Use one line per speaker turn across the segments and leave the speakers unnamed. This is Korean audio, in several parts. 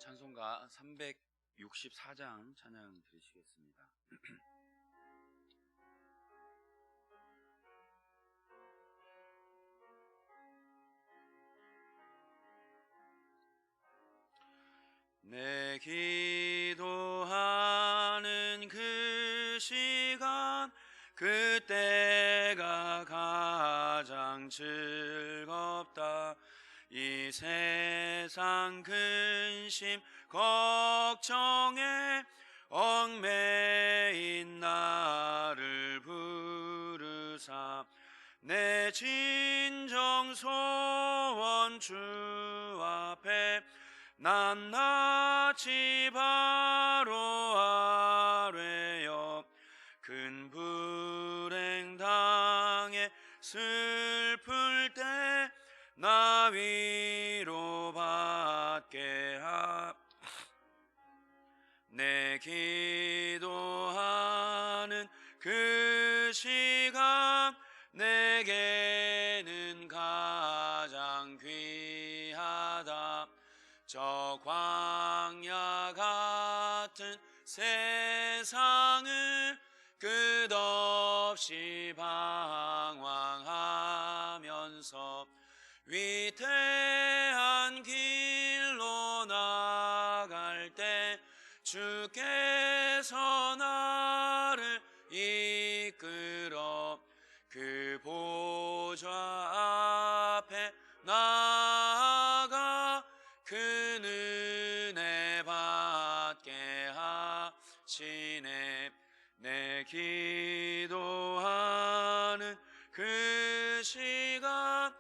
찬송가 364장 찬양 드리시겠습니다. 내 기도하는 그 시간, 그때가 가장 즐겁다. 이 세상 근심 걱정에 얽매인 나를 부르사 내 진정 소원 주 앞에 낱낱이 바로 아뢰어 큰 불행 당해 슬플 때 나 위로받게 내 기도하는 그 시간 내게는 가장 귀하다. 저 광야 같은 세상을 끝없이 방황하면서 위태한 길로 나갈 때 주께서 나를 이끌어 그 보좌 앞에 나아가 그 은혜 받게 하시네. 내 기도하는 그 시간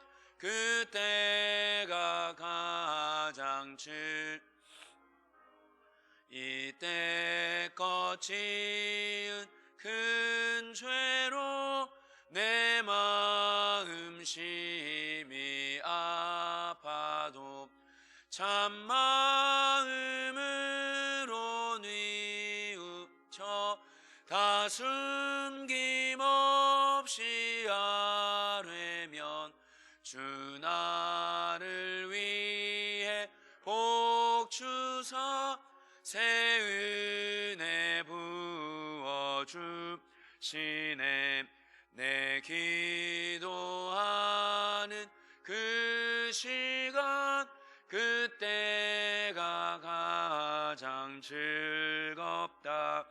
그때가 가장 이때껏 지은 큰 죄로 내 마음 심히 아파도 참 마음으로 뉘우쳐 다 숨김없이 아뢰면 주 나를 위해 복 주사 새 은혜 부어 주시네. 내 기도하는 그 시간 그때가 가장 즐겁다.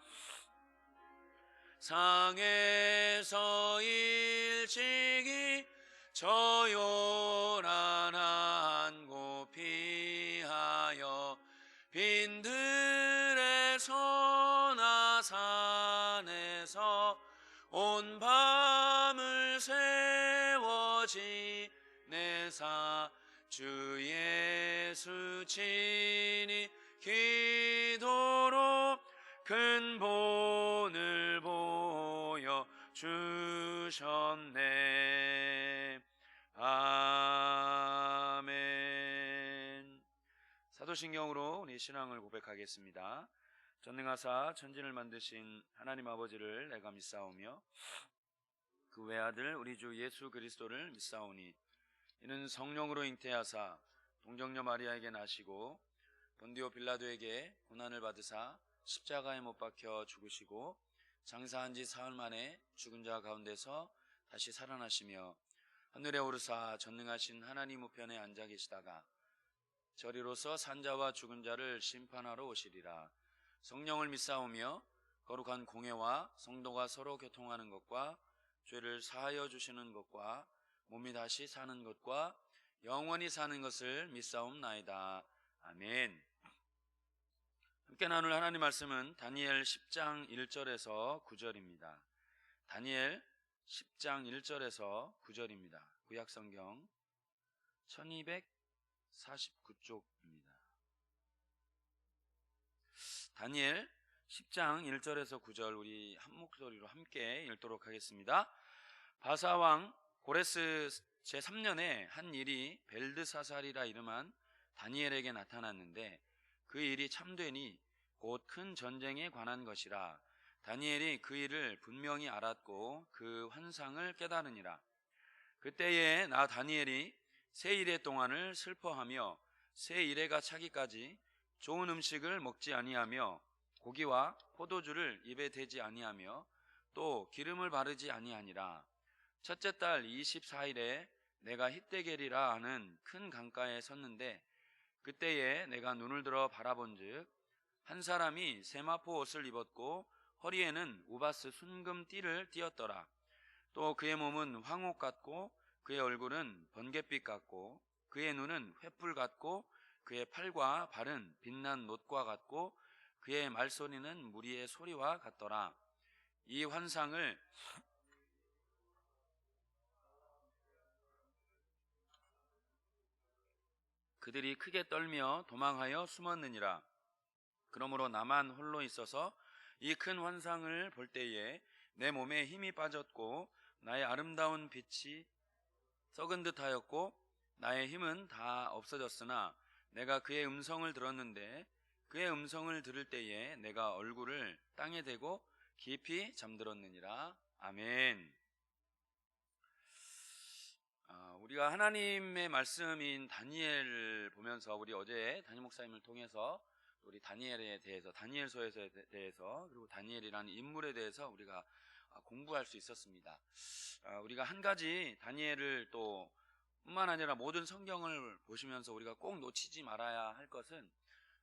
상에서 일찍이 저 요란한 곳 피하여 빈들에서 나 산에서 온 밤을 세워 지내사 주 예수 친히 기도로 큰 본을 보여 주셨네. 아멘. 사도신경으로 우리 신앙을 고백하겠습니다. 전능하사 천진을 만드신 하나님 아버지를 내가 믿사오며 그 외아들 우리 주 예수 그리스도를 믿사오니 이는 성령으로 잉태하사 동정녀 마리아에게 나시고 본디오 빌라도에게 고난을 받으사 십자가에 못 박혀 죽으시고 장사한 지 사흘 만에 죽은 자 가운데서 다시 살아나시며 하늘에 오르사 전능하신 하나님 우편에 앉아 계시다가 저리로서 산자와 죽은 자를 심판하러 오시리라. 성령을 믿사오며 거룩한 공회와 성도가 서로 교통하는 것과 죄를 사하여 주시는 것과 몸이 다시 사는 것과 영원히 사는 것을 믿사옵나이다. 아멘. 함께 나눌 하나님 말씀은 다니엘 10장 1절에서 9절입니다. 다니엘 10장 1절에서 9절입니다. 구약성경 1249쪽입니다. 다니엘 10장 1절에서 9절 우리 한 목소리로 함께 읽도록 하겠습니다. 바사왕 고레스 제3년에 한 일이 벨드사살이라 이름한 다니엘에게 나타났는데 그 일이 참되니 곧 큰 전쟁에 관한 것이라. 다니엘이 그 일을 분명히 알았고 그 환상을 깨달으니라. 그때에 나 다니엘이 새 이래 동안을 슬퍼하며 새 이래가 차기까지 좋은 음식을 먹지 아니하며 고기와 포도주를 입에 대지 아니하며 또 기름을 바르지 아니하니라. 첫째 달 24일에 내가 hitdegel이라 하는 큰 강가에 섰는데 그때에 내가 눈을 들어 바라본즉 한 사람이 세마포 옷을 입었고 허리에는 우바스 순금 띠를 띠었더라. 또 그의 몸은 황옥 같고 그의 얼굴은 번갯빛 같고 그의 눈은 횃불 같고 그의 팔과 발은 빛난 놋과 같고 그의 말소리는 무리의 소리와 같더라. 이 환상을 그들이 크게 떨며 도망하여 숨었느니라. 그러므로 나만 홀로 있어서 이 큰 환상을 볼 때에 내 몸에 힘이 빠졌고 나의 아름다운 빛이 썩은 듯하였고 나의 힘은 다 없어졌으나 내가 그의 음성을 들었는데 그의 음성을 들을 때에 내가 얼굴을 땅에 대고 깊이 잠들었느니라. 아멘. 우리가 하나님의 말씀인 다니엘을 보면서 우리 어제 담임 목사님을 통해서 우리 다니엘에 대해서, 다니엘서에 대해서, 그리고 다니엘이라는 인물에 대해서 우리가 공부할 수 있었습니다. 우리가 한 가지 다니엘을 또 뿐만 아니라 모든 성경을 보시면서 우리가 꼭 놓치지 말아야 할 것은,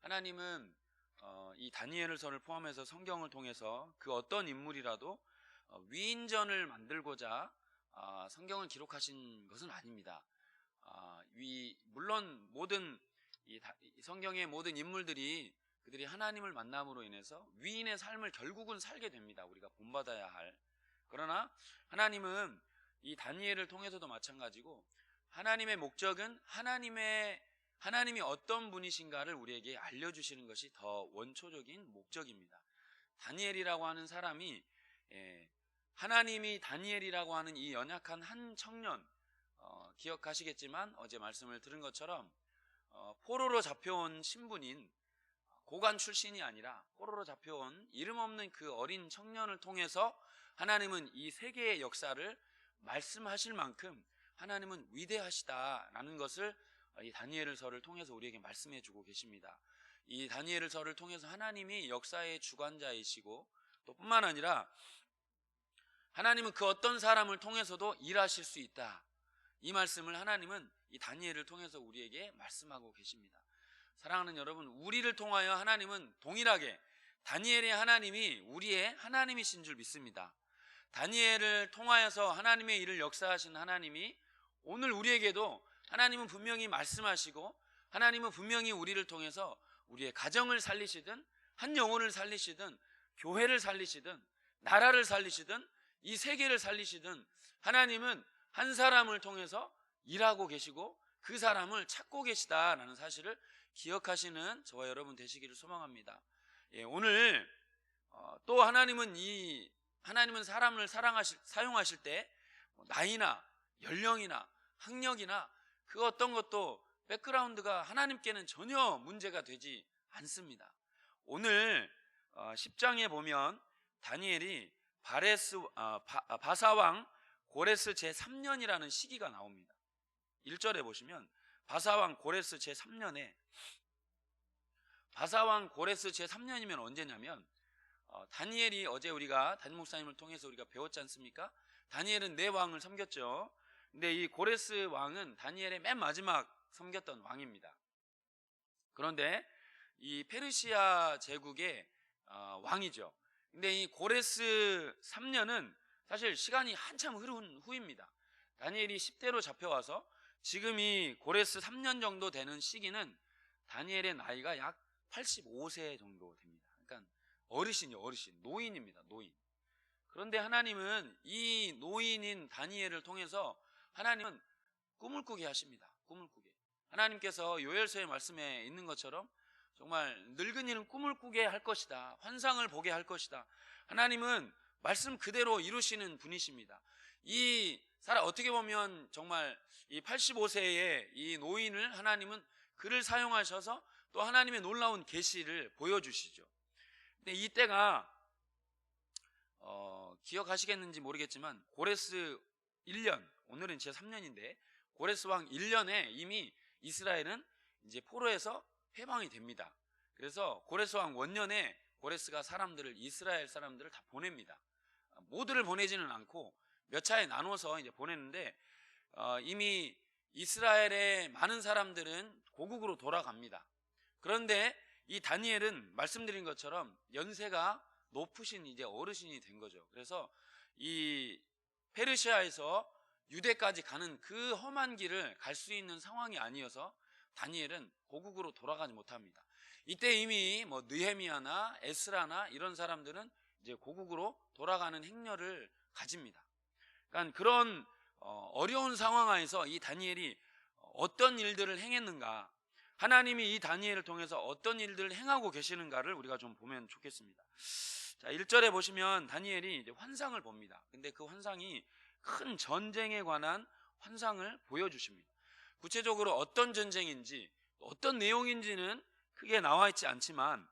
하나님은 이 다니엘서를 포함해서 성경을 통해서 그 어떤 인물이라도 위인전을 만들고자 성경을 기록하신 것은 아닙니다. 물론 모든 이 성경의 모든 인물들이 그들이 하나님을 만남으로 인해서 위인의 삶을 결국은 살게 됩니다. 우리가 본받아야 할. 그러나 하나님은 이 다니엘을 통해서도 마찬가지고 하나님의 목적은 하나님이 어떤 분이신가를 우리에게 알려주시는 것이 더 원초적인 목적입니다. 다니엘이라고 하는 사람이 하나님이 다니엘이라고 하는 이 연약한 한 청년, 기억하시겠지만 어제 말씀을 들은 것처럼 포로로 잡혀온 신분인 고관 출신이 아니라 포로로 잡혀온 이름 없는 그 어린 청년을 통해서 하나님은 이 세계의 역사를 말씀하실 만큼 하나님은 위대하시다라는 것을 이 다니엘서를 통해서 우리에게 말씀해 주고 계십니다. 이 다니엘서를 통해서 하나님이 역사의 주관자이시고 또 뿐만 아니라 하나님은 그 어떤 사람을 통해서도 일하실 수 있다. 이 말씀을 하나님은 이 다니엘을 통해서 우리에게 말씀하고 계십니다. 사랑하는 여러분, 우리를 통하여 하나님은 동일하게 다니엘의 하나님이 우리의 하나님이신 줄 믿습니다. 다니엘을 통하여서 하나님의 일을 역사하신 하나님이 오늘 우리에게도 하나님은 분명히 말씀하시고 하나님은 분명히 우리를 통해서 우리의 가정을 살리시든 한 영혼을 살리시든 교회를 살리시든 나라를 살리시든 이 세계를 살리시든 하나님은 한 사람을 통해서 일하고 계시고 그 사람을 찾고 계시다라는 사실을 기억하시는 저와 여러분 되시기를 소망합니다. 오늘 또 하나님은 사람을 사용하실 때 나이나 연령이나 학력이나 그 어떤 것도 백그라운드가 하나님께는 전혀 문제가 되지 않습니다. 오늘 10장에 보면 다니엘이 바사왕 고레스 제3년이라는 시기가 나옵니다. 1절에 보시면 바사왕 고레스 제3년에, 바사왕 고레스 제3년이면 언제냐면 다니엘이 어제 우리가 담임 목사님을 통해서 우리가 배웠지 않습니까? 다니엘은 네 왕을 섬겼죠. 근데 이 고레스 왕은 다니엘의 맨 마지막 섬겼던 왕입니다. 그런데 이 페르시아 제국의 왕이죠. 근데 이 고레스 3년은 사실 시간이 한참 흐른 후입니다. 다니엘이 10대로 잡혀와서 지금 이 고레스 3년 정도 되는 시기는 다니엘의 나이가 약 85세 정도 됩니다. 그러니까 어르신이요, 어르신. 노인입니다, 노인. 그런데 하나님은 이 노인인 다니엘을 통해서 하나님은 꿈을 꾸게 하십니다. 꿈을 꾸게. 하나님께서 요엘서의 말씀에 있는 것처럼 정말 늙은이는 꿈을 꾸게 할 것이다. 환상을 보게 할 것이다. 하나님은 말씀 그대로 이루시는 분이십니다. 이 사람 어떻게 보면 정말 이 85세의 이 노인을 하나님은 그를 사용하셔서 또 하나님의 놀라운 계시를 보여주시죠. 근데 이때가 기억하시겠는지 모르겠지만 고레스 1년, 오늘은 제3년인데 고레스 왕 1년에 이미 이스라엘은 이제 포로에서 해방이 됩니다. 그래서 고레스 왕 원년에 고레스가 이스라엘 사람들을 다 보냅니다. 모두를 보내지는 않고 몇 차에 나눠서 이제 보냈는데 이미 이스라엘의 많은 사람들은 고국으로 돌아갑니다. 그런데 이 다니엘은 말씀드린 것처럼 연세가 높으신 이제 어르신이 된 거죠. 그래서 이 페르시아에서 유대까지 가는 그 험한 길을 갈 수 있는 상황이 아니어서 다니엘은 고국으로 돌아가지 못합니다. 이때 이미 뭐 느헤미야나 에스라나 이런 사람들은 이제 고국으로 돌아가는 행렬을 가집니다. 그러니까 그런 어려운 상황 하에서 이 다니엘이 어떤 일들을 행했는가, 하나님이 이 다니엘을 통해서 어떤 일들을 행하고 계시는가를 우리가 좀 보면 좋겠습니다. 자, 1절에 보시면 다니엘이 이제 환상을 봅니다. 근데 그 환상이 큰 전쟁에 관한 환상을 보여주십니다. 구체적으로 어떤 전쟁인지 어떤 내용인지는 크게 나와 있지 않지만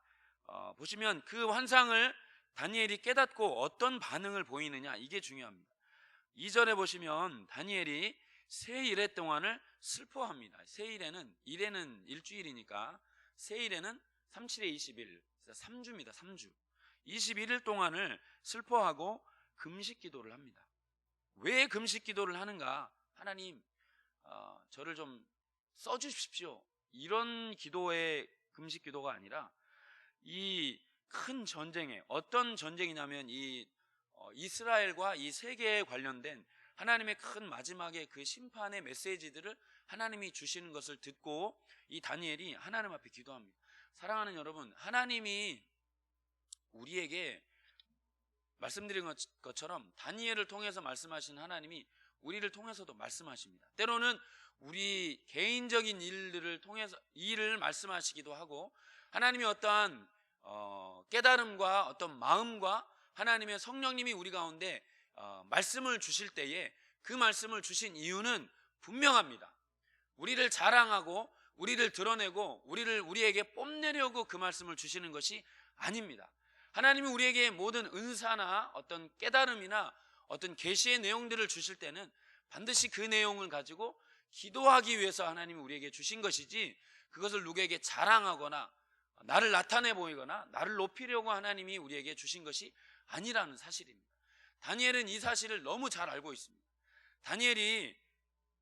보시면 그 환상을 다니엘이 깨닫고 어떤 반응을 보이느냐, 이게 중요합니다. 2절에 보시면 다니엘이 세 일해 동안을 슬퍼합니다. 세 일에는, 일에는 일주일이니까 세 일에는 37에 21, 3주입니다. 3주 21일 동안을 슬퍼하고 금식 기도를 합니다. 왜 금식 기도를 하는가? 하나님, 저를 좀 써주십시오, 이런 기도의 금식 기도가 아니라 이 큰 전쟁에, 어떤 전쟁이냐면 이 이스라엘과 이 세계에 관련된 하나님의 큰 마지막의 그 심판의 메시지들을 하나님이 주시는 것을 듣고 이 다니엘이 하나님 앞에 기도합니다. 사랑하는 여러분, 하나님이 우리에게 말씀드린 것처럼 다니엘을 통해서 말씀하신 하나님이 우리를 통해서도 말씀하십니다. 때로는 우리 개인적인 일들을 통해서 일을 말씀하시기도 하고, 하나님이 어떠한 깨달음과 어떤 마음과 하나님의 성령님이 우리 가운데 말씀을 주실 때에 그 말씀을 주신 이유는 분명합니다. 우리를 자랑하고 우리를 드러내고 우리에게 뽐내려고 그 말씀을 주시는 것이 아닙니다. 하나님이 우리에게 모든 은사나 어떤 깨달음이나 어떤 계시의 내용들을 주실 때는 반드시 그 내용을 가지고 기도하기 위해서 하나님이 우리에게 주신 것이지, 그것을 누구에게 자랑하거나 나를 나타내 보이거나 나를 높이려고 하나님이 우리에게 주신 것이 아니라는 사실입니다. 다니엘은 이 사실을 너무 잘 알고 있습니다. 다니엘이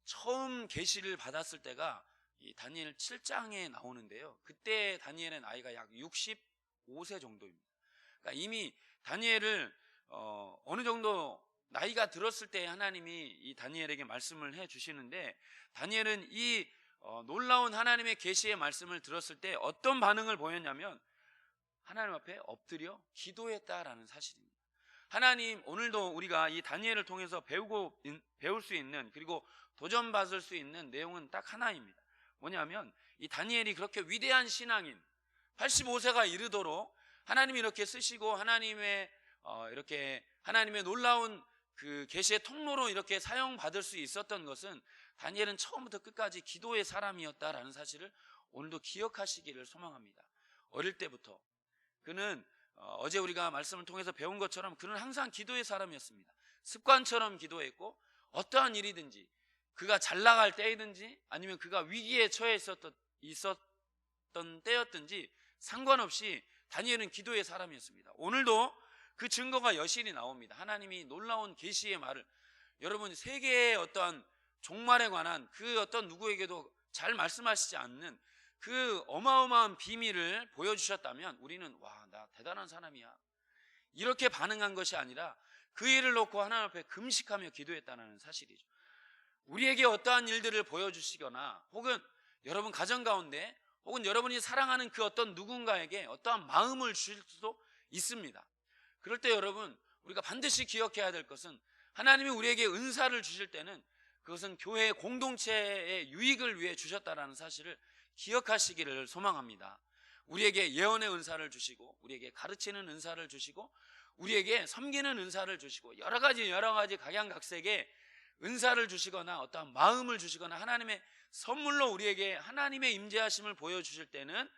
처음 계시를 받았을 때가 이 다니엘 7장에 나오는데요, 그때 다니엘의 나이가 약 65세 정도입니다. 그러니까 이미 다니엘을 어느 정도 나이가 들었을 때 하나님이 이 다니엘에게 말씀을 해 주시는데, 다니엘은 이 놀라운 하나님의 계시의 말씀을 들었을 때 어떤 반응을 보였냐면 하나님 앞에 엎드려 기도했다라는 사실입니다. 하나님, 오늘도 우리가 이 다니엘을 통해서 배울 수 있는, 그리고 도전받을 수 있는 내용은 딱 하나입니다. 뭐냐면 이 다니엘이 그렇게 위대한 신앙인 85세가 이르도록 하나님이 이렇게 쓰시고 하나님의 놀라운 그 계시의 통로로 이렇게 사용받을 수 있었던 것은 다니엘은 처음부터 끝까지 기도의 사람이었다라는 사실을 오늘도 기억하시기를 소망합니다. 어릴 때부터 그는 어제 우리가 말씀을 통해서 배운 것처럼 그는 항상 기도의 사람이었습니다. 습관처럼 기도했고, 어떠한 일이든지 그가 잘 나갈 때이든지 아니면 그가 위기에 처해 있었던 때였든지 상관없이 다니엘은 기도의 사람이었습니다. 오늘도 그 증거가 여실히 나옵니다. 하나님이 놀라운 계시의 말을, 여러분, 세계의 어떠한 종말에 관한 그 어떤 누구에게도 잘 말씀하시지 않는 그 어마어마한 비밀을 보여주셨다면 우리는 와, 나 대단한 사람이야, 이렇게 반응한 것이 아니라 그 일을 놓고 하나님 앞에 금식하며 기도했다는 사실이죠. 우리에게 어떠한 일들을 보여주시거나 혹은 여러분 가정 가운데 혹은 여러분이 사랑하는 그 어떤 누군가에게 어떠한 마음을 주실 수도 있습니다. 그럴 때 여러분, 우리가 반드시 기억해야 될 것은 하나님이 우리에게 은사를 주실 때는 그것은 교회의 공동체의 유익을 위해 주셨다는 사실을 기억하시기를 소망합니다. 우리에게 예언의 은사를 주시고 우리에게 가르치는 은사를 주시고 우리에게 섬기는 은사를 주시고 여러 가지 각양각색의 은사를 주시거나 어떠한 마음을 주시거나 하나님의 선물로 우리에게 하나님의 임재하심을 보여주실 때는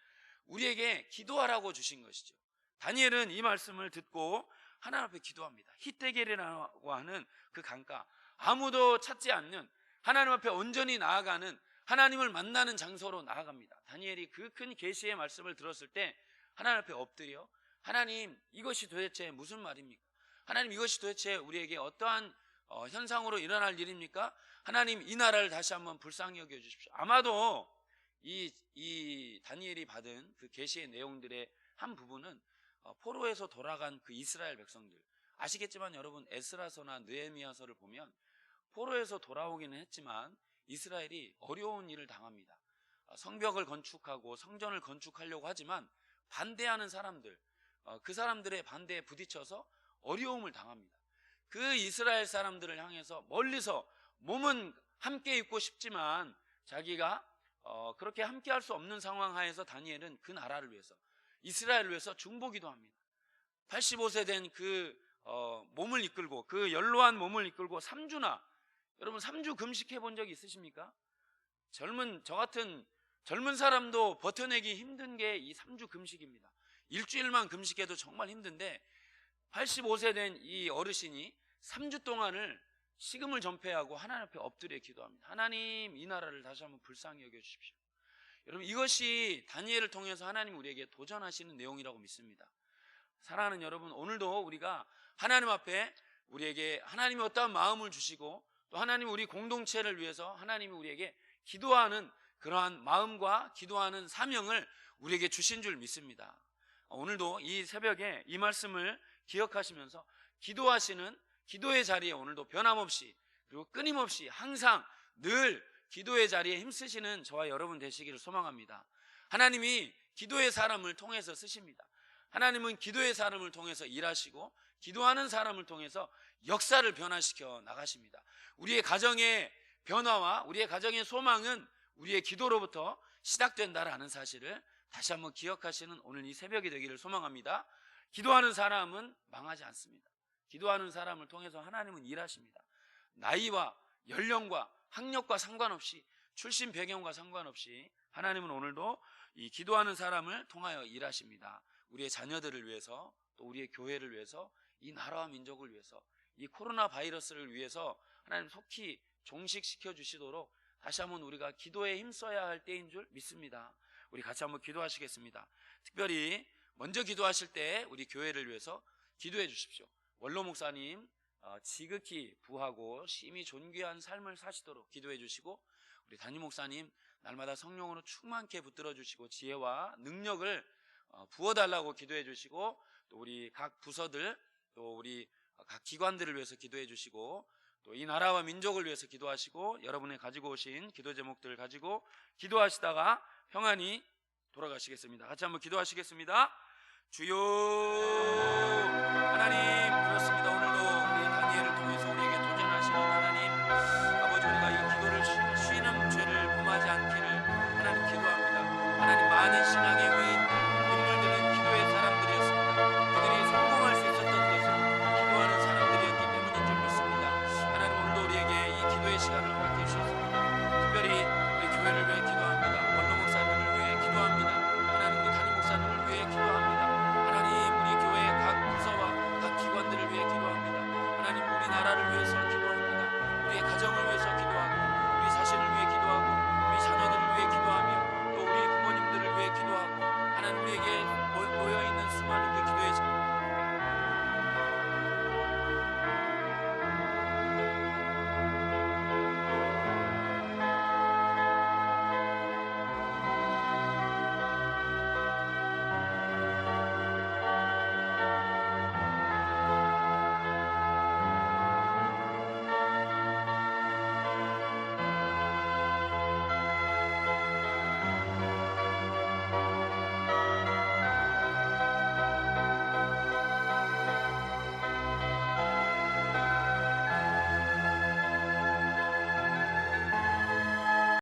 우리에게 기도하라고 주신 것이죠. 다니엘은 이 말씀을 듣고 하나님 앞에 기도합니다. 히데겔이라고 하는 그 강가, 아무도 찾지 않는 하나님 앞에 온전히 나아가는 하나님을 만나는 장소로 나아갑니다. 다니엘이 그 큰 계시의 말씀을 들었을 때 하나님 앞에 엎드려 하나님, 이것이 도대체 무슨 말입니까? 하나님, 이것이 도대체 우리에게 어떠한 현상으로 일어날 일입니까? 하나님, 이 나라를 다시 한번 불쌍히 여겨 주십시오. 아마도 이 다니엘이 받은 그 계시의 내용들의 한 부분은 포로에서 돌아간 그 이스라엘 백성들, 아시겠지만 여러분, 에스라서나 느헤미야서를 보면 포로에서 돌아오기는 했지만 이스라엘이 어려운 일을 당합니다. 성벽을 건축하고 성전을 건축하려고 하지만 반대하는 사람들, 그 사람들의 반대에 부딪혀서 어려움을 당합니다. 그 이스라엘 사람들을 향해서 멀리서 몸은 함께 있고 싶지만 자기가 그렇게 함께 할 수 없는 상황 하에서 다니엘은 그 나라를 위해서, 이스라엘을 위해서 중보기도 합니다. 85세 된 그 몸을 이끌고, 그 연로한 몸을 이끌고 3주나, 여러분 3주 금식해 본 적이 있으십니까? 저 같은 젊은 사람도 버텨내기 힘든 게 이 3주 금식입니다. 일주일만 금식해도 정말 힘든데 85세 된 이 어르신이 3주 동안을 식음을 전폐하고 하나님 앞에 엎드려 기도합니다. 하나님, 이 나라를 다시 한번 불쌍히 여겨주십시오. 여러분, 이것이 다니엘을 통해서 하나님 우리에게 도전하시는 내용이라고 믿습니다. 사랑하는 여러분, 오늘도 우리가 하나님 앞에 우리에게 하나님이 어떠한 마음을 주시고 또 하나님 우리 공동체를 위해서 하나님이 우리에게 기도하는 그러한 마음과 기도하는 사명을 우리에게 주신 줄 믿습니다. 오늘도 이 새벽에 이 말씀을 기억하시면서 기도하시는 기도의 자리에 오늘도 변함없이 그리고 끊임없이 항상 늘 기도의 자리에 힘쓰시는 저와 여러분 되시기를 소망합니다. 하나님이 기도의 사람을 통해서 쓰십니다. 하나님은 기도의 사람을 통해서 일하시고 기도하는 사람을 통해서 역사를 변화시켜 나가십니다. 우리의 가정의 변화와 우리의 가정의 소망은 우리의 기도로부터 시작된다라는 사실을 다시 한번 기억하시는 오늘 이 새벽이 되기를 소망합니다. 기도하는 사람은 망하지 않습니다. 기도하는 사람을 통해서 하나님은 일하십니다. 나이와 연령과 학력과 상관없이, 출신 배경과 상관없이 하나님은 오늘도 이 기도하는 사람을 통하여 일하십니다. 우리의 자녀들을 위해서, 또 우리의 교회를 위해서, 이 나라와 민족을 위해서, 이 코로나 바이러스를 위해서 하나님 속히 종식시켜 주시도록 다시 한번 우리가 기도에 힘써야 할 때인 줄 믿습니다. 우리 같이 한번 기도하시겠습니다. 특별히 먼저 기도하실 때 우리 교회를 위해서 기도해 주십시오. 원로 목사님 지극히 부하고 심히 존귀한 삶을 사시도록 기도해 주시고, 우리 담임 목사님 날마다 성령으로 충만케 붙들어 주시고 지혜와 능력을 부어달라고 기도해 주시고, 또 우리 각 부서들, 또 우리 각 기관들을 위해서 기도해 주시고, 또 이 나라와 민족을 위해서 기도하시고, 여러분이 가지고 오신 기도 제목들을 가지고 기도하시다가 평안히 돌아가시겠습니다. 같이 한번 기도하시겠습니다. 주여, 하나님, 그렇습니다.